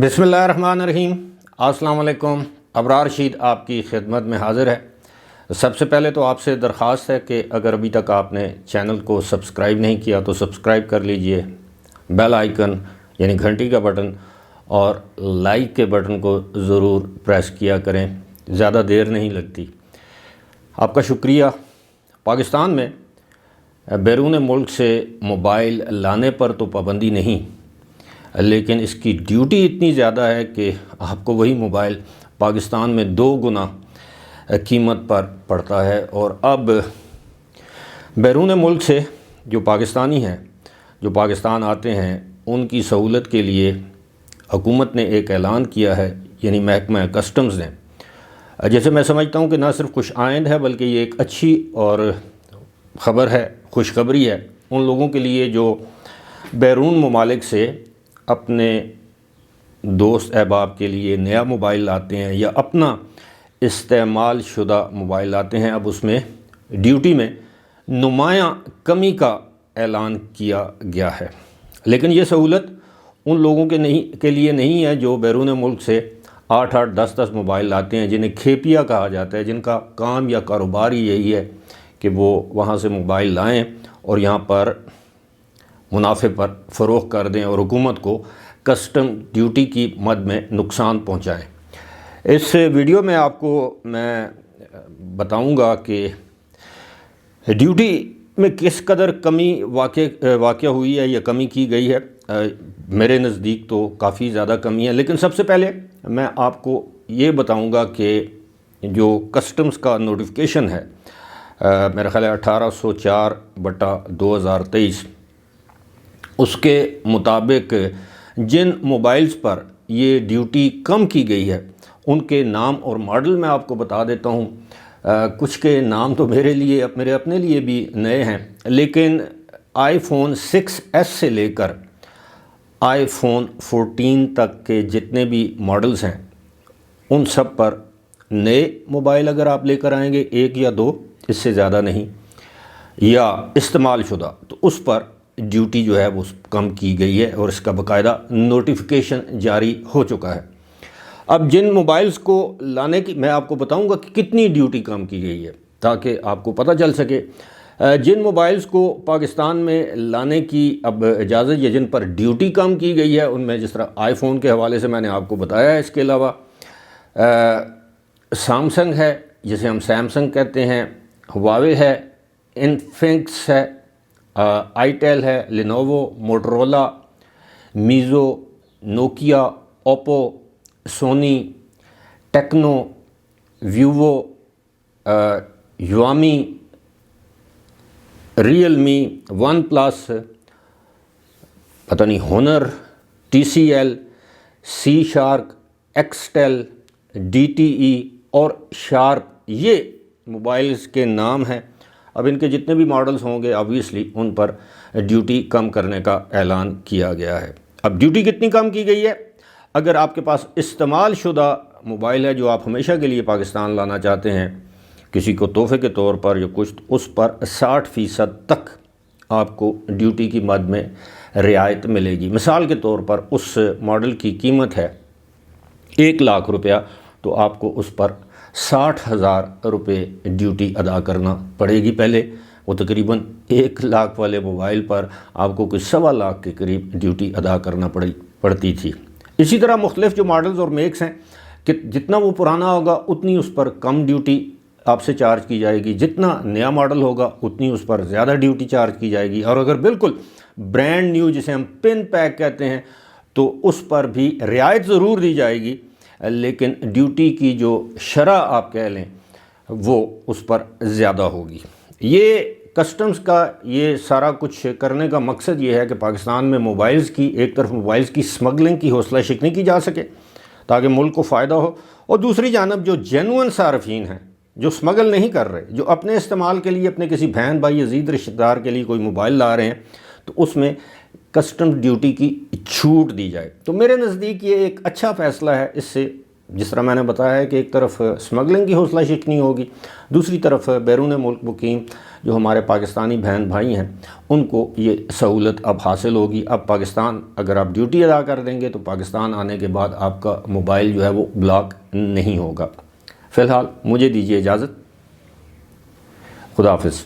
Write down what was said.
बिस्मिल्लाहिर्रहमानिर्रहीम। अस्सलाम वालेकुम। अबरार रशीद आपकी खिदमत में हाज़िर है। सबसे पहले तो आपसे दरख्वास्त है कि अगर अभी तक आपने चैनल को सब्सक्राइब नहीं किया तो सब्सक्राइब कर लीजिए, बेल आइकन यानी घंटी का बटन और लाइक के बटन को ज़रूर प्रेस किया करें, ज़्यादा देर नहीं लगती। आपका शुक्रिया। पाकिस्तान में बैरून मुल्क से मोबाइल लाने पर तो पाबंदी नहीं, लेकिन इसकी ड्यूटी इतनी ज़्यादा है कि आपको वही मोबाइल पाकिस्तान में 2 गुना कीमत पर पड़ता है। और अब बैरून मुल्क से जो पाकिस्तानी हैं, जो पाकिस्तान आते हैं, उनकी सहूलत के लिए हुकूमत ने एक ऐलान किया है, यानी महकमा कस्टम्स ने। जैसे मैं समझता हूँ कि ना सिर्फ खुश आइंद है बल्कि ये एक अच्छी और ख़बर है, खुशखबरी है उन लोगों के लिए जो बैरून ममालिक से अपने दोस्त अहबाब के लिए नया मोबाइल लाते हैं या अपना इस्तेमाल शुदा मोबाइल लाते हैं। अब उसमें ड्यूटी में नुमायाँ कमी का ऐलान किया गया है, लेकिन ये सहूलत उन लोगों के लिए नहीं है जो बैरून मुल्क से 8-8, 10-10 मोबाइल लाते हैं, जिन्हें खेपिया कहा जाता है, जिनका काम या कारोबार ही यही है कि वो वहाँ से मोबाइल लाएं और यहाँ पर मुनाफे पर फ़रोख्त कर दें और हुकूमत को कस्टम ड्यूटी की मद में नुकसान पहुँचाएँ। इस वीडियो में आपको मैं बताऊँगा कि ड्यूटी में किस कदर कमी वाक़या हुई है या कमी की गई है। मेरे नज़दीक तो काफ़ी ज़्यादा कमी है, लेकिन सबसे पहले मैं आपको ये बताऊँगा कि जो कस्टम्स का नोटिफिकेशन है, मेरा ख़्याल है 1804/2023, उसके मुताबिक जिन मोबाइल्स पर ये ड्यूटी कम की गई है उनके नाम और मॉडल मैं आपको बता देता हूँ। कुछ के नाम तो मेरे अपने लिए भी नए हैं, लेकिन iPhone 6s से लेकर iPhone 14 तक के जितने भी मॉडल्स हैं उन सब पर नए मोबाइल अगर आप लेकर आएंगे, 1 या 2, इससे ज़्यादा नहीं, या इस्तेमाल शुदा, तो उस पर ड्यूटी जो है वो कम की गई है और इसका बाकायदा नोटिफिकेशन जारी हो चुका है। अब जिन मोबाइल्स को लाने की मैं आपको बताऊंगा कि कितनी ड्यूटी कम की गई है, ताकि आपको पता चल सके। जिन मोबाइल्स को पाकिस्तान में लाने की अब इजाज़त या जिन पर ड्यूटी कम की गई है उनमें जिस तरह आईफोन के हवाले से मैंने आपको बताया है, इसके अलावा सैमसंग है, जिसे हम सैमसंग कहते हैं, हुआवे है, इन्फिनिक्स है, आईटेल है, Lenovo, Motorola, Meizu, Nokia, Oppo, Sony, Tecno, Vivo, युआमी, रियलमी, वन प्लस, पता नहीं, Honor, TCL, Sea Shark, Xtel, DTE और शार्प, ये मोबाइल्स के नाम हैं। अब इनके जितने भी मॉडल्स होंगे ऑब्वियसली उन पर ड्यूटी कम करने का ऐलान किया गया है। अब ड्यूटी कितनी कम की गई है? अगर आपके पास इस्तेमाल शुदा मोबाइल है जो आप हमेशा के लिए पाकिस्तान लाना चाहते हैं किसी को तोहफे के तौर पर या कुछ, उस पर 60% तक आपको ड्यूटी की मद में रियायत मिलेगी। मिसाल के तौर पर उस मॉडल की कीमत है 1 लाख रुपया, तो आपको उस पर 60,000 रुपये ड्यूटी अदा करना पड़ेगी। पहले वो तकरीबन 1 लाख वाले मोबाइल पर आपको कुछ 1.25 लाख के करीब ड्यूटी अदा करना पड़ती थी। इसी तरह मुख्तलिफ जो मॉडल्स और मेक्स हैं कि जितना वो पुराना होगा उतनी उस पर कम ड्यूटी आपसे चार्ज की जाएगी, जितना नया मॉडल होगा उतनी उस पर ज़्यादा ड्यूटी चार्ज की जाएगी। और अगर बिल्कुल ब्रांड न्यू, जिसे हम पिन पैक कहते हैं, तो उस पर भी रियायत ज़रूर दी जाएगी, लेकिन ड्यूटी की जो शरह आप कह लें वो उस पर ज़्यादा होगी। ये कस्टम्स का ये सारा कुछ करने का मकसद ये है कि पाकिस्तान में मोबाइल्स की एक तरफ मोबाइल्स की स्मगलिंग की हौसला शिकनी की जा सके ताकि मुल्क को फ़ायदा हो, और दूसरी जानब जो जेन्युइन सार्फिन हैं, जो स्मगल नहीं कर रहे, जो अपने इस्तेमाल के लिए अपने किसी बहन भाई अजीज़ रिश्तेदार के लिए कोई मोबाइल ला रहे हैं, तो उसमें कस्टम ड्यूटी की छूट दी जाए। तो मेरे नज़दीक ये एक अच्छा फ़ैसला है। इससे جس طرح میں نے بتایا ہے کہ ایک طرف سمگلنگ کی حوصلہ شکنی ہوگی، دوسری طرف بیرون ملک مقیم جو ہمارے پاکستانی بہن بھائی ہیں ان کو یہ سہولت اب حاصل ہوگی۔ اب پاکستان اگر آپ ڈیوٹی ادا کر دیں گے تو پاکستان آنے کے بعد آپ کا موبائل جو ہے وہ بلاک نہیں ہوگا۔ فی الحال مجھے دیجیے اجازت، خدا حافظ۔